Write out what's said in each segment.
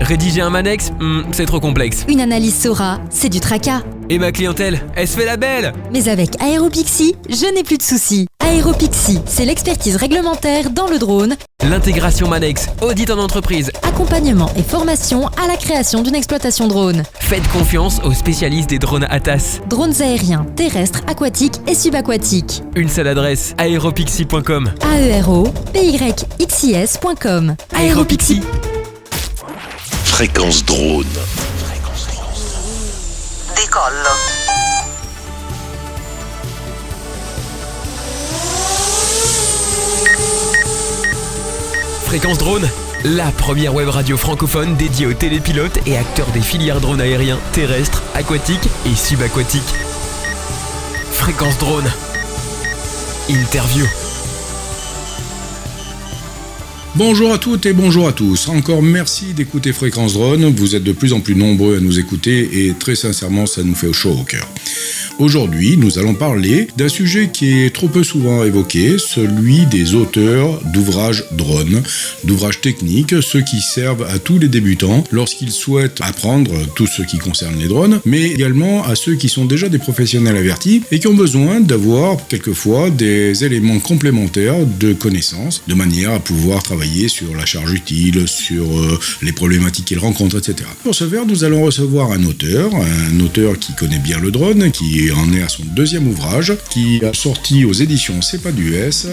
Rédiger un Manex, c'est trop complexe. Une analyse Sora, c'est du tracas. Et ma clientèle, elle se fait la belle. Mais avec Aéropixie, je n'ai plus de soucis. Aéropixie, c'est l'expertise réglementaire dans le drone, L'intégration Manex, audit en entreprise. accompagnement et formation à la création d'une exploitation drone. Faites confiance aux spécialistes des drones ATAS. Drones aériens, terrestres, aquatiques et subaquatiques. Une seule adresse, aeropixie.com. aeropixis.com. Aéropixie. Fréquence drone. Decollo. Fréquence drone, la première web radio francophone dédiée aux télépilotes et acteurs des filières drones aériens, terrestres, aquatiques et subaquatiques. Fréquence drone. Interview. Bonjour à toutes et bonjour à tous. Encore merci d'écouter Fréquence Drone. Vous êtes de plus en plus nombreux à nous écouter et très sincèrement, ça nous fait chaud au cœur. Aujourd'hui, nous allons parler d'un sujet qui est trop peu souvent évoqué, celui des auteurs d'ouvrages drones, d'ouvrages techniques, ceux qui servent à tous les débutants lorsqu'ils souhaitent apprendre tout ce qui concerne les drones, mais également à ceux qui sont déjà des professionnels avertis et qui ont besoin d'avoir quelquefois des éléments complémentaires de connaissances, de manière à pouvoir travailler sur la charge utile, sur les problématiques qu'ils rencontrent, etc. Pour ce faire, nous allons recevoir un auteur qui connaît bien le drone, qui en est à son deuxième ouvrage, qui a sorti aux éditions C'est pas du S,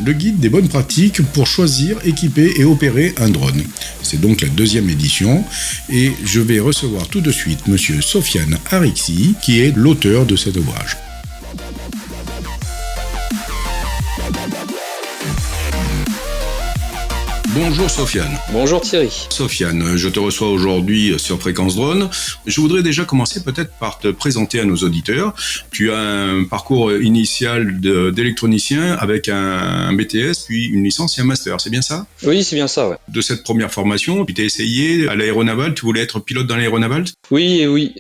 le guide des bonnes pratiques pour choisir, équiper et opérer un drone. C'est donc la deuxième édition, et je vais recevoir tout de suite monsieur Sofiane Arixi, qui est l'auteur de cet ouvrage. Bonjour Sofiane. Bonjour Thierry. Sofiane, je te reçois aujourd'hui sur Fréquence Drone. Je voudrais déjà commencer peut-être par te présenter à nos auditeurs. Tu as un parcours initial d'électronicien avec un BTS, puis une licence et un master, c'est bien ça? Oui, c'est bien ça, ouais. De cette première formation, tu t'es essayé à l'aéronaval, tu voulais être pilote dans l'aéronaval? Oui,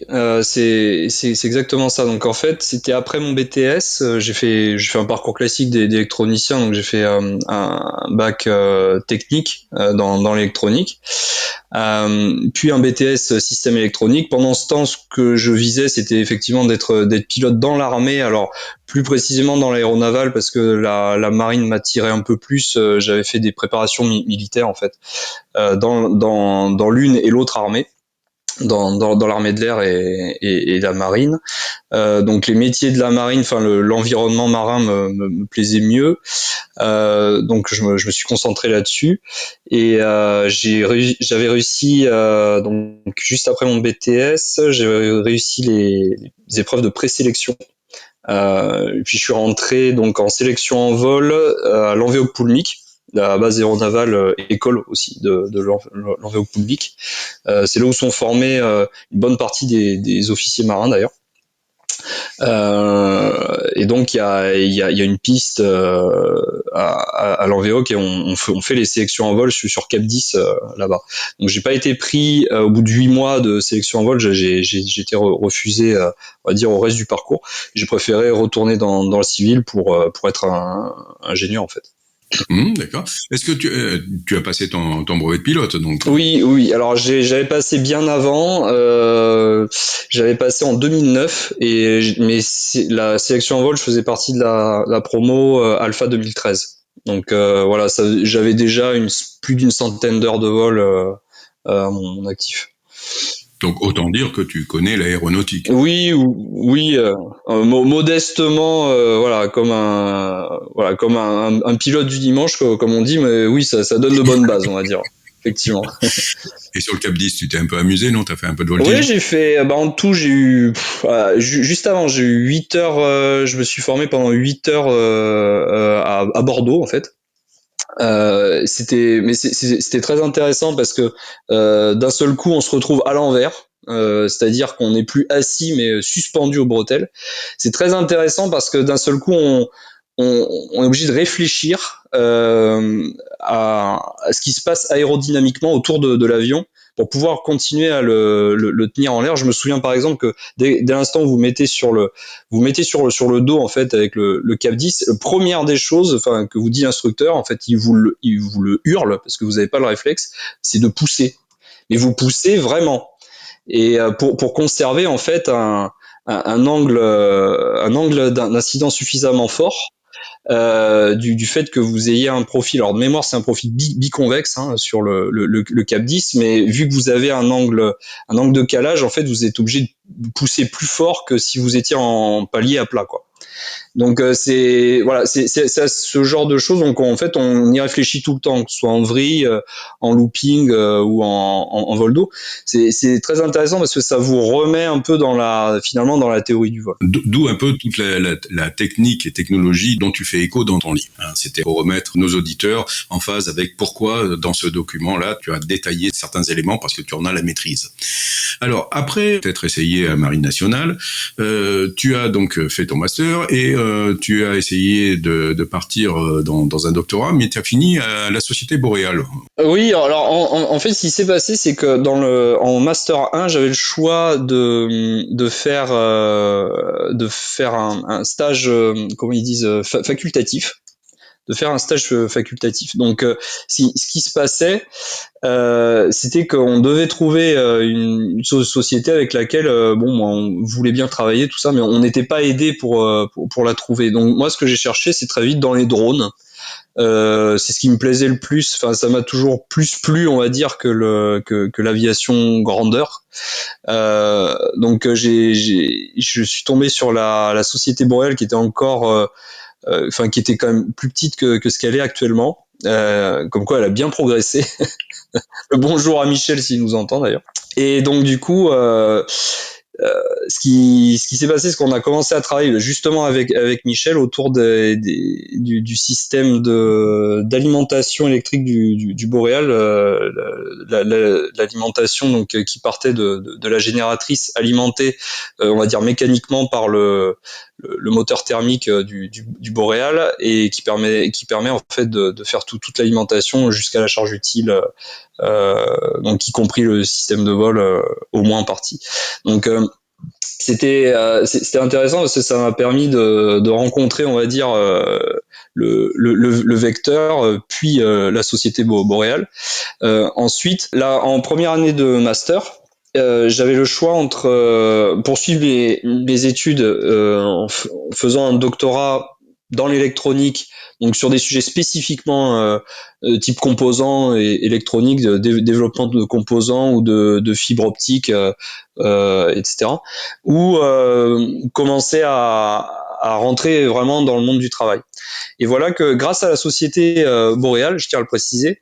c'est exactement ça. Donc en fait, c'était après mon BTS, j'ai fait un parcours classique d'électronicien, donc j'ai fait un bac technique dans l'électronique, puis un BTS système électronique. Pendant ce temps, ce que je visais, c'était effectivement d'être pilote dans l'armée. Alors plus précisément dans l'aéronaval, parce que la marine m'attirait un peu plus. J'avais fait des préparations militaires en fait dans l'une et l'autre armée. Dans l'armée de l'air et la marine. Donc les métiers de la marine, enfin l'environnement marin me plaisait mieux. Donc je me suis concentré là-dessus et j'avais réussi donc juste après mon BTS, j'ai réussi les épreuves de présélection. Puis je suis rentré donc en sélection en vol à l'Envéo-Poulmic, la base aéronavale école aussi de l'Envéo-Poulmic. C'est là où sont formés une bonne partie des officiers marins d'ailleurs. Et donc il y a une piste à l'Envéo qui on fait les sélections en vol. Je suis sur Cap 10 là-bas. Donc j'ai pas été pris au bout de 8 mois de sélection en vol. J'ai été refusé, on va dire, au reste du parcours. J'ai préféré retourner dans le civil pour être un ingénieur en fait. D'accord. Est-ce que tu as passé ton brevet de pilote donc? Oui. Alors j'avais passé bien avant. J'avais passé en 2009 mais la sélection en vol, je faisais partie de la promo Alpha 2013. Donc voilà, j'avais déjà plus d'une centaine d'heures de vol à mon actif. Donc autant dire que tu connais l'aéronautique. Oui, modestement, voilà, comme un pilote du dimanche, comme on dit, mais oui, ça donne de bonnes bases, on va dire, effectivement. Et sur le Cap 10, tu t'es un peu amusé, non? T'as fait un peu de voltige? Oui, j'ai fait, en tout, j'ai eu, juste avant, j'ai eu 8 heures, je me suis formé pendant 8 heures à Bordeaux, en fait. C'était très intéressant parce que d'un seul coup on se retrouve à l'envers, c'est-à-dire qu'on n'est plus assis mais suspendu aux bretelles. C'est très intéressant parce que d'un seul coup on est obligé de réfléchir à ce qui se passe aérodynamiquement autour de l'avion pour pouvoir continuer à le tenir en l'air. Je me souviens par exemple que dès l'instant où vous mettez sur le dos en fait avec le Cap 10, première des choses enfin que vous dit l'instructeur, en fait il vous le hurle parce que vous n'avez pas le réflexe, c'est de pousser. mais vous poussez vraiment. Et pour conserver en fait un angle d'incidence suffisamment fort, du fait que vous ayez un profil. Alors de mémoire, c'est un profil biconvexe sur le cap 10, mais vu que vous avez un angle de calage, en fait, vous êtes obligé de pousser plus fort que si vous étiez en palier à plat, quoi. Donc c'est ce genre de choses. Donc en fait, on y réfléchit tout le temps, que ce soit en vrille, en looping ou en vol d'eau. C'est très intéressant parce que ça vous remet un peu finalement dans la théorie du vol. D'où un peu toute la technique et technologie dont tu fais écho dans ton livre. C'était pour remettre nos auditeurs en phase avec pourquoi dans ce document-là tu as détaillé certains éléments parce que tu en as la maîtrise. Alors après t'être essayé à Marine Nationale, tu as donc fait ton master et tu as essayé de partir dans un doctorat, mais tu as fini à la Société Boréale. Oui, alors en fait, ce qui s'est passé, c'est que en master 1, j'avais le choix de faire un stage, comment ils disent, facultatif. De faire un stage facultatif. Donc, ce qui se passait, c'était qu'on devait trouver une société avec laquelle, on voulait bien travailler, tout ça, mais on n'était pas aidé pour la trouver. Donc, moi, ce que j'ai cherché, c'est très vite dans les drones. C'est ce qui me plaisait le plus. Enfin, ça m'a toujours plus plu, on va dire, que l'aviation grandeur. Donc, je suis tombé sur la Société Boréale qui était encore qui était quand même plus petite que ce qu'elle est actuellement. Comme quoi elle a bien progressé. Bonjour à Michel s'il nous entend d'ailleurs. Et donc du coup, ce qui s'est passé, c'est qu'on a commencé à travailler justement avec Michel autour du système d'alimentation électrique du Boréal, l'alimentation donc qui partait de la génératrice alimentée, on va dire mécaniquement par le moteur thermique du Boréal et qui permet en fait de faire toute l'alimentation jusqu'à la charge utile, donc y compris le système de vol au moins en partie. Donc c'était intéressant parce que ça m'a permis de rencontrer, on va dire, le vecteur, puis la société Boréal. Ensuite, là, en première année de master, j'avais le choix entre poursuivre mes études en faisant un doctorat dans l'électronique, donc sur des sujets spécifiquement type composants et électronique, développement de composants ou de fibres optiques, etc. Ou commencer à rentrer vraiment dans le monde du travail. Et voilà que grâce à la société Boréal, je tiens à le préciser,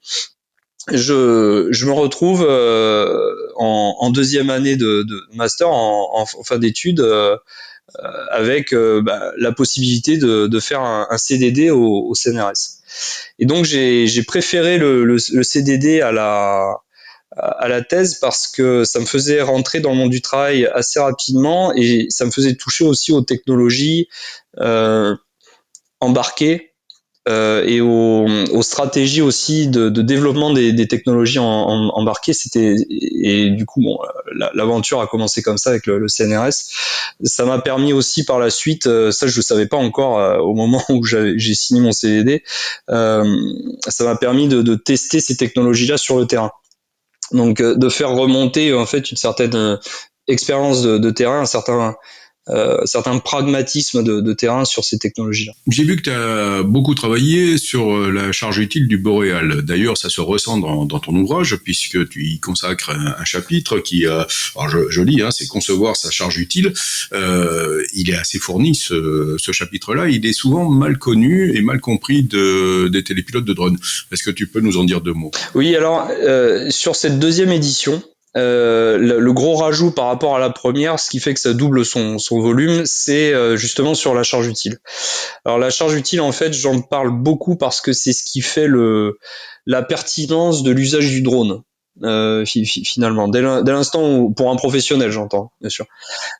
je me retrouve en deuxième année de master, en fin d'études, avec la possibilité de faire un CDD au CNRS. Et donc j'ai préféré le CDD à la thèse parce que ça me faisait rentrer dans le monde du travail assez rapidement et ça me faisait toucher aussi aux technologies embarquées et aux stratégies aussi de développement des technologies embarquées. Et du coup, l'aventure a commencé comme ça avec le CNRS. Ça m'a permis aussi par la suite, ça je le savais pas encore au moment où j'ai signé mon CDD, ça m'a permis de tester ces technologies-là sur le terrain. Donc de faire remonter en fait une certaine expérience de terrain, un certain pragmatisme de terrain sur ces technologies-là. J'ai vu que tu as beaucoup travaillé sur la charge utile du Boréal. D'ailleurs, ça se ressent dans ton ouvrage, puisque tu y consacres un chapitre qui, alors je lis, c'est concevoir sa charge utile. Il est assez fourni, ce chapitre-là. Il est souvent mal connu et mal compris des télépilotes de drones. Est-ce que tu peux nous en dire deux mots? Oui, alors, sur cette deuxième édition, le gros rajout par rapport à la première, ce qui fait que ça double son volume, c'est justement sur la charge utile. Alors la charge utile, en fait, j'en parle beaucoup parce que c'est ce qui fait la pertinence de l'usage du drone. Finalement, dès l'instant où, pour un professionnel, j'entends, bien sûr.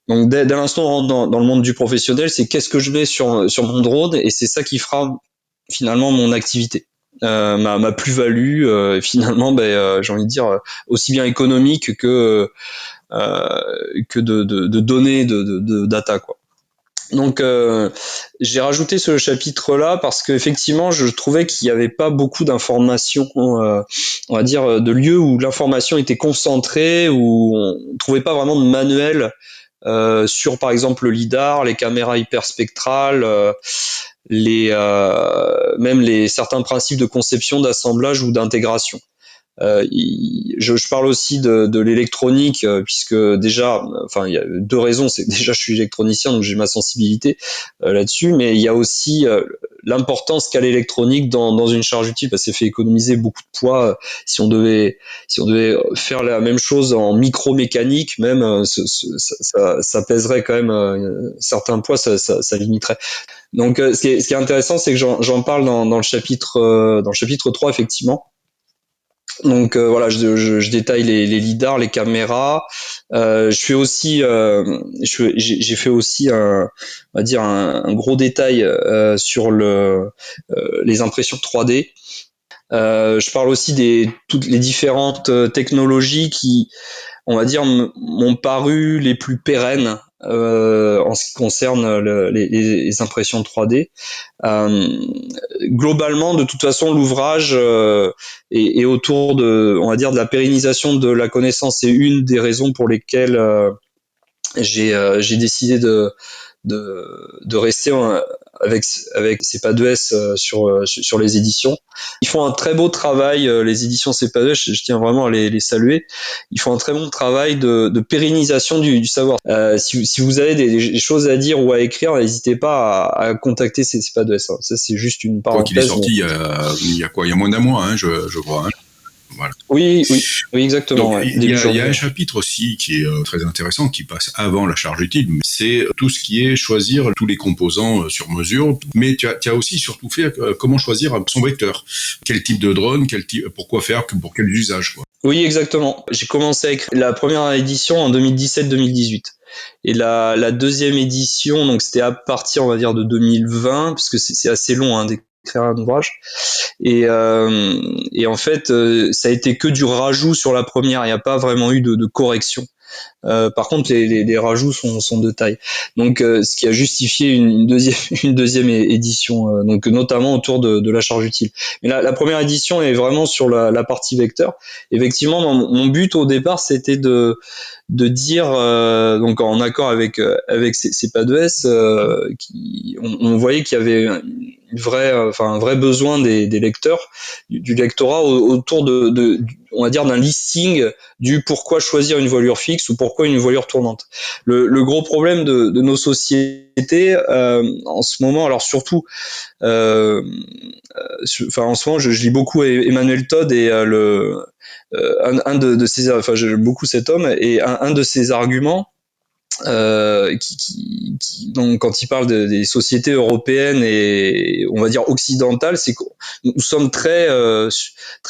Donc dès l'instant où on rentre dans le monde du professionnel, c'est qu'est-ce que je mets sur mon drone, et c'est ça qui fera finalement mon activité. Ma plus-value, finalement, j'ai envie de dire aussi bien économique que de données, de data, quoi. Donc j'ai rajouté ce chapitre-là parce qu'effectivement je trouvais qu'il n'y avait pas beaucoup d'informations, on va dire de lieux où l'information était concentrée, où on trouvait pas vraiment de manuel sur par exemple le lidar, les caméras hyperspectrales, même les certains principes de conception, d'assemblage ou d'intégration. Je parle aussi de l'électronique puisque déjà, enfin il y a deux raisons, c'est que déjà je suis électronicien donc j'ai ma sensibilité là-dessus, mais il y a aussi l'importance qu'a l'électronique dans une charge utile parce que ça fait économiser beaucoup de poids. Si on devait faire la même chose en micromécanique, même ça pèserait quand même certains poids, ça limiterait. Donc ce qui est intéressant, c'est que j'en parle dans le chapitre 3 effectivement. Donc voilà, je détaille les lidars, les caméras. Je fais aussi, j'ai fait aussi on va dire un gros détail sur les impressions 3D. Je parle aussi toutes les différentes technologies qui, on va dire, m'ont paru les plus pérennes en ce qui concerne les impressions 3D. Globalement, de toute façon, l'ouvrage est autour on va dire, de la pérennisation de la connaissance. C'est une des raisons pour lesquelles j'ai décidé de rester avec CEPA2S sur les éditions. Ils font un très beau travail, les éditions CEPA2S, je tiens vraiment à les saluer. Ils font un très bon travail de pérennisation du savoir. Si vous avez des choses à dire ou à écrire, n'hésitez pas à contacter CEPA2S. Ça, c'est juste une Quoi qu'il est parenthèse. sorti il y a quoi? Il y a moins d'un mois, hein, je crois. Hein. Voilà. Oui, exactement. Donc, Ouais, il y a un chapitre aussi qui est très intéressant, qui passe avant la charge utile, mais c'est tout ce qui est choisir tous les composants sur mesure. Mais tu as aussi surtout fait comment choisir son vecteur. Quel type de drone, pourquoi faire, pour quels usages, quoi. Oui, exactement. J'ai commencé à écrire la première édition en 2017-2018. Et la deuxième édition, donc c'était à partir, on va dire, de 2020, parce que c'est assez long hein, d'écrire un ouvrage. Et en fait, ça a été que du rajout sur la première. Il n'y a pas vraiment eu de correction. Par contre, les rajouts sont de taille. Donc, ce qui a justifié une deuxième édition, donc notamment autour de la charge utile. Mais la première édition est vraiment sur la partie vecteur. Effectivement, mon but au départ, c'était de dire, donc en accord avec CEPA2S, on voyait qu'il y avait un vrai besoin des lecteurs, du lectorat autour on va dire d'un listing du pourquoi choisir une voilure fixe ou pourquoi une voilure tournante. Le gros problème de nos sociétés en ce moment, alors surtout, en ce moment, je lis beaucoup Emmanuel Todd et un de ses, enfin, j'aime beaucoup cet homme et un de ses arguments. Donc quand il parle des sociétés européennes et on va dire occidentales, c'est que nous sommes très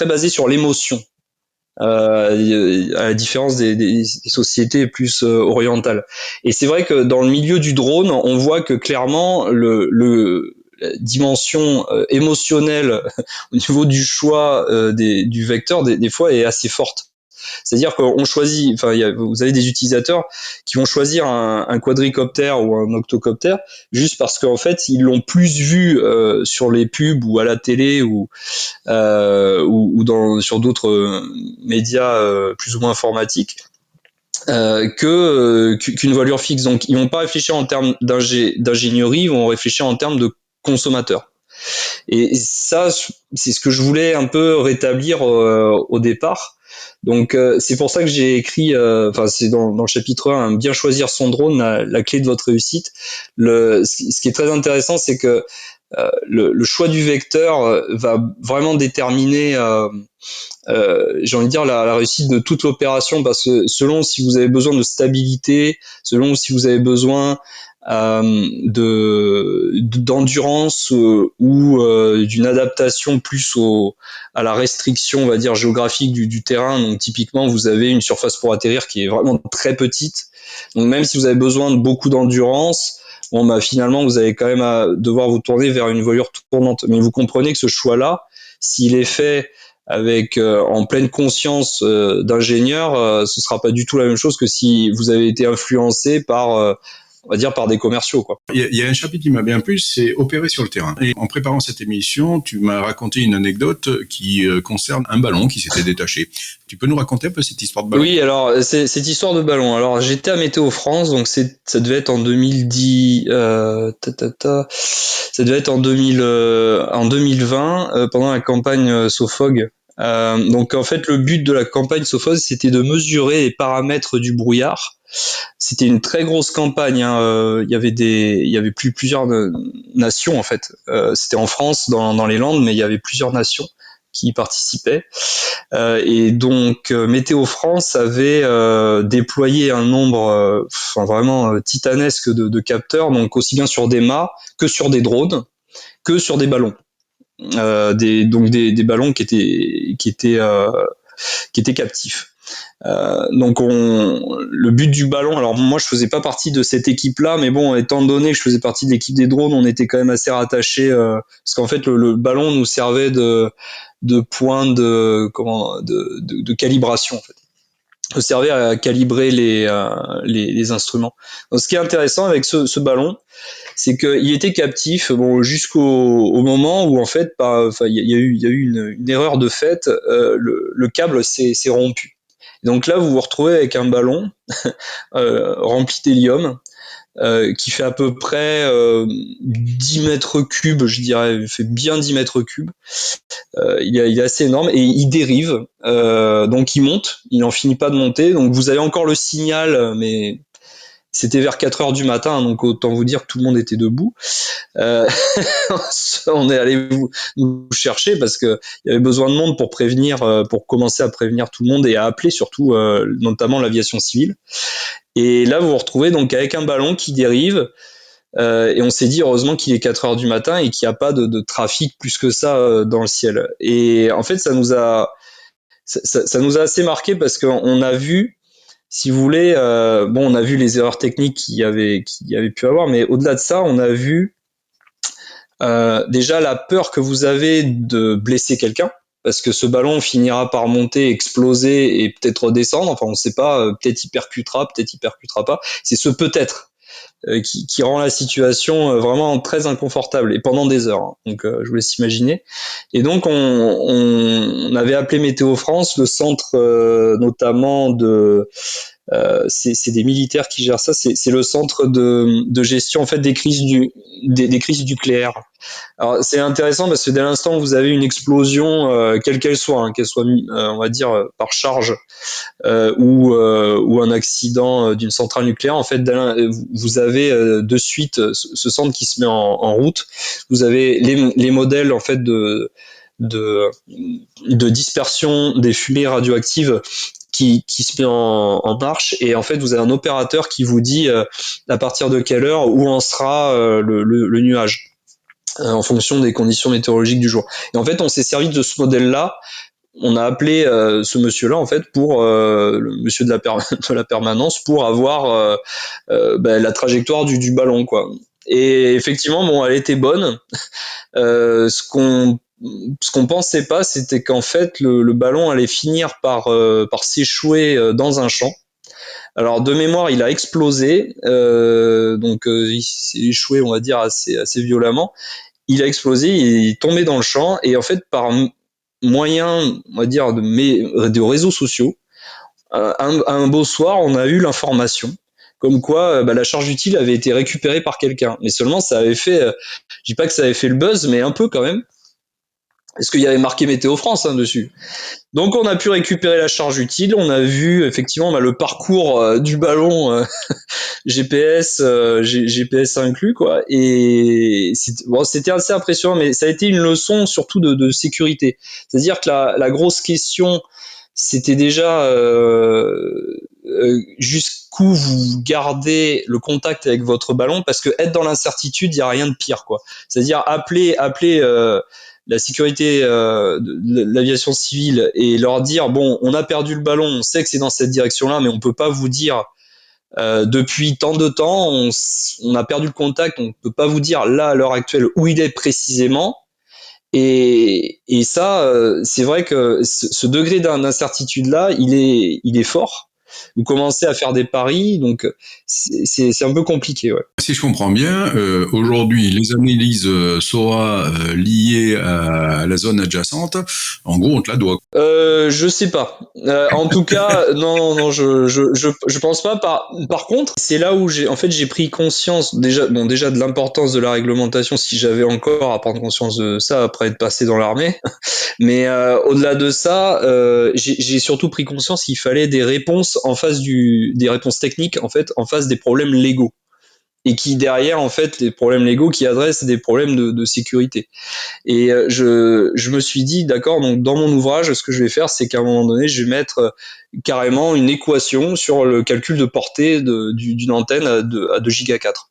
basés sur l'émotion. À la différence des sociétés plus orientales. Et c'est vrai que dans le milieu du drone, on voit que clairement la dimension émotionnelle au niveau du choix du vecteur des fois est assez forte. C'est-à-dire qu'on choisit, enfin, vous avez des utilisateurs qui vont choisir un quadricoptère ou un octocoptère juste parce qu'en fait ils l'ont plus vu sur les pubs ou à la télé ou sur d'autres médias plus ou moins informatiques qu'une voilure fixe. Donc ils vont pas réfléchir en termes d'ingénierie, ils vont réfléchir en termes de consommateurs. Et ça, c'est ce que je voulais un peu rétablir au départ. Donc c'est pour ça que j'ai écrit, c'est dans le chapitre 1, bien choisir son drone, la clé de votre réussite. Ce qui est très intéressant, c'est que le choix du vecteur va vraiment déterminer, j'ai envie de dire, la réussite de toute l'opération, parce que selon si vous avez besoin de stabilité, selon si vous avez besoin d'endurance ou d'une adaptation plus à la restriction, on va dire, géographique du terrain. Donc typiquement, vous avez une surface pour atterrir qui est vraiment très petite. Donc même si vous avez besoin de beaucoup d'endurance, finalement, vous allez quand même devoir vous tourner vers une voilure tournante. Mais vous comprenez que ce choix-là, s'il est fait avec en pleine conscience d'ingénieur, ce sera pas du tout la même chose que si vous avez été influencé par on va dire par des commerciaux, quoi. Il y a un chapitre qui m'a bien plu, c'est opérer sur le terrain. Et en préparant cette émission, tu m'as raconté une anecdote qui concerne un ballon qui s'était détaché. Tu peux nous raconter un peu cette histoire de ballon? Oui, alors c'est cette histoire de ballon. Alors j'étais à Météo France, donc ça devait être en 2010, ça devait être en 2020 pendant la campagne Sofog. Donc en fait le but de la campagne Sofog c'était de mesurer les paramètres du brouillard. C'était une très grosse campagne. Hein. Il y avait plusieurs nations en fait. C'était en France, dans les Landes, mais il y avait plusieurs nations qui y participaient. Et donc Météo France avait déployé un nombre vraiment titanesque de capteurs, donc aussi bien sur des mâts que sur des drones, que sur des ballons. Des ballons qui étaient captifs. Donc le but du ballon, alors moi je faisais pas partie de cette équipe-là, mais bon, étant donné que je faisais partie de l'équipe des drones, on était quand même assez rattachés, parce qu'en fait le ballon nous servait de point de calibration en fait. Nous servait à calibrer les instruments. Donc ce qui est intéressant avec ce ballon, c'est qu'il était captif jusqu'au moment où en fait il y a eu une erreur de fait, le câble s'est rompu. Donc là, vous vous retrouvez avec un ballon rempli d'hélium qui fait à peu près 10 mètres cubes, je dirais, il fait bien 10 mètres cubes. Il est assez énorme et il dérive, donc il monte, il n'en finit pas de monter. Donc vous avez encore le signal, mais c'était vers 4 heures du matin, donc autant vous dire que tout le monde était debout. On est allé vous chercher parce que il y avait besoin de monde pour prévenir, pour commencer à prévenir tout le monde et à appeler surtout, notamment l'aviation civile. Et là, vous vous retrouvez donc avec un ballon qui dérive. Et on s'est dit heureusement qu'il est 4 heures du matin et qu'il n'y a pas de trafic plus que ça dans le ciel. Et en fait, ça nous a assez marqué parce qu'on a vu, si vous voulez, on a vu les erreurs techniques qu'il y avait pu avoir, mais au-delà de ça, on a vu déjà la peur que vous avez de blesser quelqu'un, parce que ce ballon finira par monter, exploser et peut-être redescendre. Enfin, on ne sait pas, peut-être il percutera pas. C'est ce peut-être qui rend la situation vraiment très inconfortable et pendant des heures. Hein. Donc, je vous laisse imaginer. Et donc, on avait appelé Météo France, le centre notamment c'est des militaires qui gèrent ça. C'est le centre de gestion en fait des crises nucléaires. Alors c'est intéressant parce que dès l'instant où vous avez une explosion, quelle qu'elle soit, on va dire par charge ou un accident d'une centrale nucléaire, en fait vous avez de suite ce centre qui se met en route. Vous avez les modèles en fait de dispersion des fumées radioactives qui se met en marche, et en fait vous avez un opérateur qui vous dit à partir de quelle heure où en sera le nuage en fonction des conditions météorologiques du jour. Et en fait on s'est servi de ce modèle là, on a appelé ce monsieur là en fait pour le monsieur de la permanence pour avoir la trajectoire du ballon quoi. Et effectivement elle était bonne. Ce qu'on pensait pas, c'était qu'en fait le ballon allait finir par s'échouer dans un champ. Alors de mémoire, il a explosé, il s'est échoué, on va dire assez violemment. Il a explosé, il est tombé dans le champ, et en fait par moyen, on va dire de réseaux sociaux, un beau soir, on a eu l'information comme quoi la charge utile avait été récupérée par quelqu'un. Mais seulement ça avait fait, je dis pas que ça avait fait le buzz, mais un peu quand même. Est-ce qu'il y avait marqué Météo France dessus? Donc on a pu récupérer la charge utile, on a vu effectivement le parcours du ballon GPS inclus quoi, et c'était assez impressionnant, mais ça a été une leçon surtout de sécurité. C'est-à-dire que la grosse question c'était déjà jusqu'où vous gardez le contact avec votre ballon, parce que être dans l'incertitude, il y a rien de pire quoi. C'est-à-dire appeler la sécurité de l'aviation civile et leur dire on a perdu le ballon, on sait que c'est dans cette direction-là, mais on peut pas vous dire depuis tant de temps on a perdu le contact, on peut pas vous dire là à l'heure actuelle où il est précisément. Et ça c'est vrai que ce degré d'incertitude là il est fort. vous commencez à faire des paris, donc c'est un peu compliqué. Ouais. Si je comprends bien, aujourd'hui, les analyses SOA liées à la zone adjacente, en gros, on te la doit. Je sais pas. En tout cas, non, je pense pas. Par contre, c'est là où j'ai pris conscience déjà de l'importance de la réglementation, si j'avais encore à prendre conscience de ça après être passé dans l'armée. Mais au-delà de ça, j'ai surtout pris conscience qu'il fallait des réponses des réponses techniques en fait en face des problèmes légaux. Et qui derrière en fait les problèmes légaux qui adressent des problèmes de sécurité. Et je me suis dit d'accord, donc dans mon ouvrage ce que je vais faire c'est qu'à un moment donné je vais mettre carrément une équation sur le calcul de portée d'une antenne à 2 giga 4.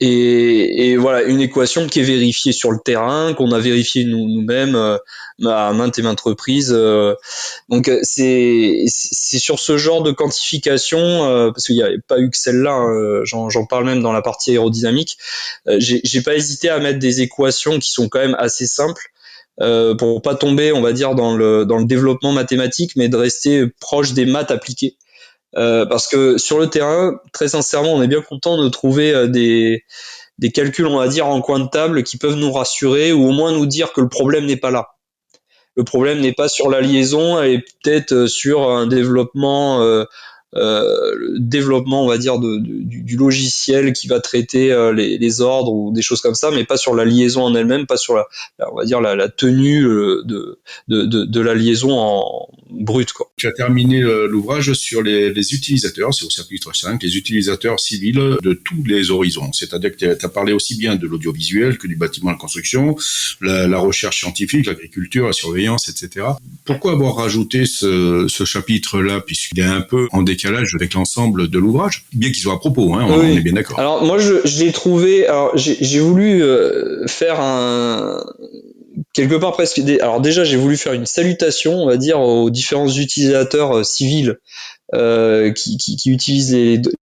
Et voilà, une équation qui est vérifiée sur le terrain, qu'on a vérifié nous-mêmes à maintes et maintes reprises. Donc c'est sur ce genre de quantification, parce qu'il n'y a pas eu que celle-là, hein, j'en parle même dans la partie aérodynamique, j'ai pas hésité à mettre des équations qui sont quand même assez simples, pour pas tomber, on va dire, dans le développement mathématique, mais de rester proche des maths appliquées. Parce que sur le terrain, très sincèrement, on est bien content de trouver des calculs, on va dire, en coin de table qui peuvent nous rassurer ou au moins nous dire que le problème n'est pas là. Le problème n'est pas sur la liaison, elle est peut-être sur un développement, on va dire, du logiciel qui va traiter les ordres ou des choses comme ça, mais pas sur la liaison en elle-même, pas sur on va dire la tenue de la liaison en brute, quoi. Tu as terminé l'ouvrage sur les utilisateurs, c'est au chapitre 5, les utilisateurs civils de tous les horizons. C'est-à-dire que tu as parlé aussi bien de l'audiovisuel que du bâtiment de construction, la recherche scientifique, l'agriculture, la surveillance, etc. Pourquoi avoir rajouté ce chapitre-là, puisqu'il est un peu en décalage avec l'ensemble de l'ouvrage, bien qu'il soit à propos, hein, on est bien d'accord. Alors moi je l'ai trouvé, alors j'ai voulu faire quelque part presque alors déjà j'ai voulu faire une salutation, on va dire, aux différents utilisateurs civils qui utilisent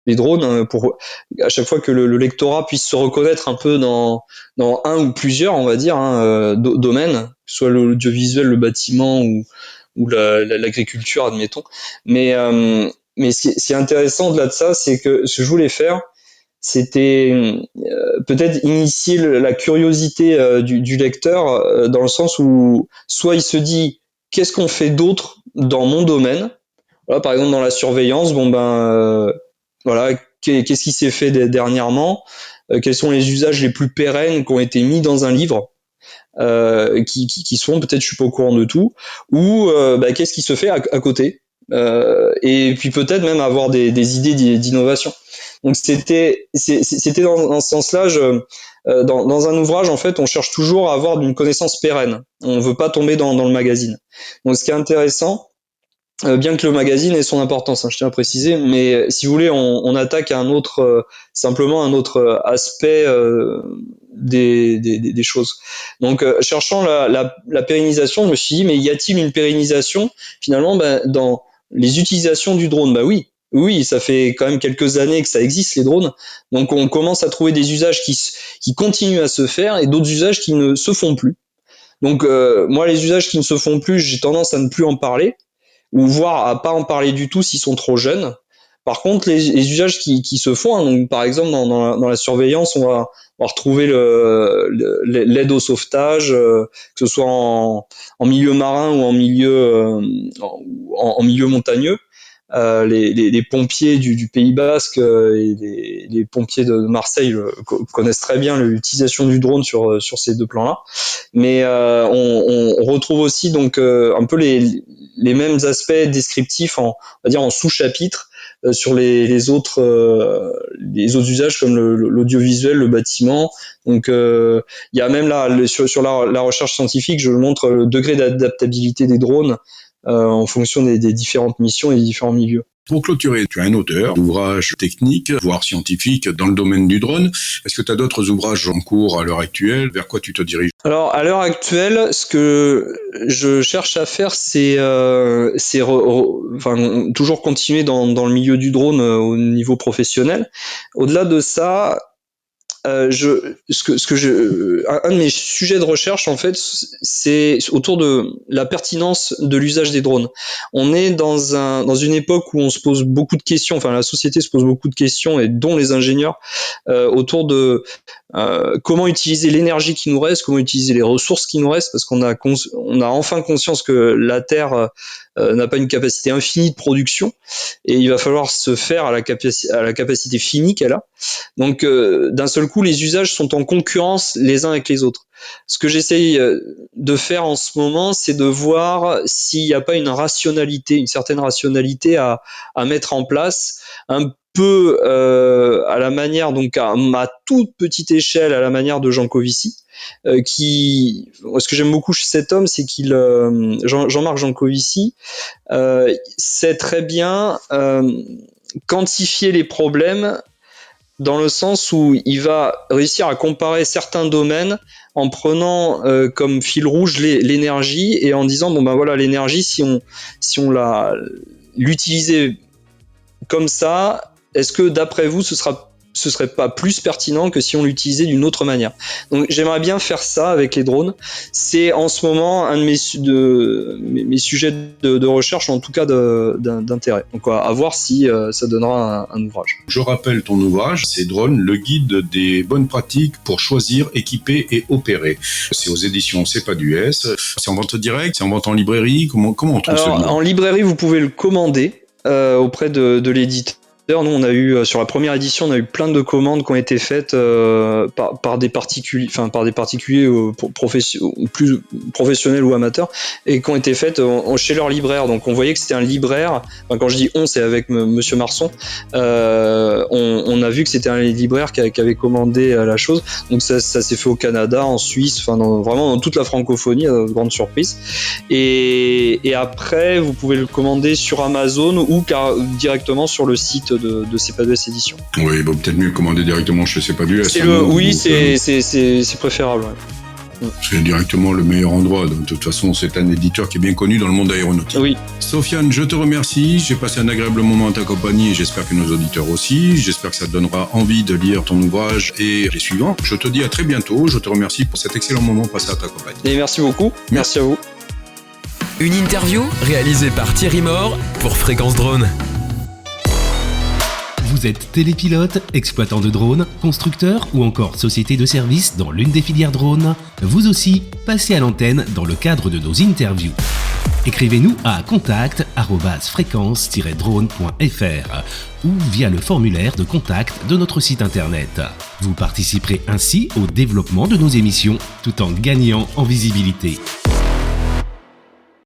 les drones, hein, pour à chaque fois que le lectorat puisse se reconnaître un peu dans un ou plusieurs, on va dire, hein, domaines, que ce soit l'audiovisuel, le bâtiment ou l'agriculture, admettons. Mais ce qui est intéressant au-delà de ça, c'est que ce que je voulais faire, c'était peut-être initier la curiosité du lecteur, dans le sens où soit il se dit qu'est-ce qu'on fait d'autre dans mon domaine. Voilà, par exemple dans la surveillance, voilà, qu'est-ce qui s'est fait dernièrement, quels sont les usages les plus pérennes qui ont été mis dans un livre, qui sont peut-être, je suis pas au courant de tout, ou qu'est-ce qui se fait à côté, et puis peut-être même avoir des idées d'innovation. Donc c'était dans ce sens-là, dans un ouvrage, en fait, on cherche toujours à avoir une connaissance pérenne. On veut pas tomber dans le magazine. Donc ce qui est intéressant, bien que le magazine ait son importance, hein, je tiens à préciser, mais si vous voulez, on attaque à simplement un autre aspect des choses. Donc, cherchant la pérennisation, je me suis dit, mais y a-t-il une pérennisation finalement dans les utilisations du drone? Bah oui, ça fait quand même quelques années que ça existe, les drones. Donc on commence à trouver des usages qui continuent à se faire et d'autres usages qui ne se font plus. Donc moi, les usages qui ne se font plus, j'ai tendance à ne plus en parler, ou voire à pas en parler du tout s'ils sont trop jeunes. Par contre, les usages qui se font, hein, donc par exemple dans la surveillance, on va retrouver l'aide au sauvetage, que ce soit en milieu marin ou en milieu montagneux. Les pompiers du Pays Basque et les pompiers de Marseille connaissent très bien l'utilisation du drone sur ces deux plans-là. Mais on retrouve aussi donc un peu les mêmes aspects descriptifs on va dire en sous-chapitres sur les autres usages comme l'audiovisuel, le bâtiment. Donc il y a même là sur la recherche scientifique, je montre le degré d'adaptabilité des drones en fonction des différentes missions et des différents milieux. Pour clôturer, tu es un auteur d'ouvrages techniques, voire scientifiques, dans le domaine du drone. Est-ce que tu as d'autres ouvrages en cours à l'heure actuelle? Vers quoi tu te diriges? Alors, à l'heure actuelle, ce que je cherche à faire, c'est toujours continuer dans le milieu du drone au niveau professionnel. Au-delà de ça, un de mes sujets de recherche, en fait, c'est autour de la pertinence de l'usage des drones. On est dans une époque où on se pose beaucoup de questions, enfin la société se pose beaucoup de questions, et dont les ingénieurs, autour de comment utiliser l'énergie qui nous reste, comment utiliser les ressources qui nous restent, parce qu'on a enfin conscience que la Terre n'a pas une capacité infinie de production, et il va falloir se faire à la capacité finie qu'elle a. Donc d'un seul coup, les usages sont en concurrence les uns avec les autres. Ce que j'essaye de faire en ce moment, c'est de voir s'il n'y a pas une certaine rationalité à mettre en place, un peu à la manière, donc à ma toute petite échelle, à la manière de Jean Covici, ce que j'aime beaucoup chez cet homme, c'est qu'il Jean-Marc Jancovici sait très bien quantifier les problèmes, dans le sens où il va réussir à comparer certains domaines en prenant comme fil rouge l'énergie, et en disant bon ben voilà, l'énergie, si on l'utilisait comme ça, est-ce que d'après vous ce serait pas plus pertinent que si on l'utilisait d'une autre manière? Donc j'aimerais bien faire ça avec les drones. C'est en ce moment un de mes sujets de recherche, en tout cas d'intérêt. Donc à voir si ça donnera un ouvrage. Je rappelle ton ouvrage, c'est Drone, le guide des bonnes pratiques pour choisir, équiper et opérer. C'est aux éditions C'est pas du S. C'est en vente directe, c'est en vente en librairie. Comment on trouve ce livre? En librairie, vous pouvez le commander auprès de l'éditeur. Nous, on a eu sur la première édition, on a eu plein de commandes qui ont été faites par des particuliers, plus professionnels ou amateurs, et qui ont été faites chez leur libraire. Donc, on voyait que c'était un libraire. Enfin, quand je dis on, c'est avec Monsieur Marson. On a vu que c'était un libraire qui avait commandé la chose. Donc, ça s'est fait au Canada, en Suisse, vraiment dans toute la francophonie, à notre grande surprise. Et après, vous pouvez le commander sur Amazon ou directement sur le site de C'est pas du S édition. Oui, il vaut peut-être mieux commander directement chez C'est pas du S. C'est préférable. Ouais. C'est directement le meilleur endroit. De toute façon, c'est un éditeur qui est bien connu dans le monde aéronautique. Oui. Sofiane, je te remercie. J'ai passé un agréable moment en ta compagnie, et j'espère que nos auditeurs aussi. J'espère que ça te donnera envie de lire ton ouvrage et les suivants. Je te dis à très bientôt. Je te remercie pour cet excellent moment passé à ta compagnie. Et merci beaucoup. Merci à vous. Une interview réalisée par Thierry Mort pour Fréquence Drone. Vous êtes télépilote, exploitant de drones, constructeur ou encore société de services dans l'une des filières drones? Vous aussi, passez à l'antenne dans le cadre de nos interviews. Écrivez-nous à contact@fréquence-drone.fr ou via le formulaire de contact de notre site internet. Vous participerez ainsi au développement de nos émissions tout en gagnant en visibilité.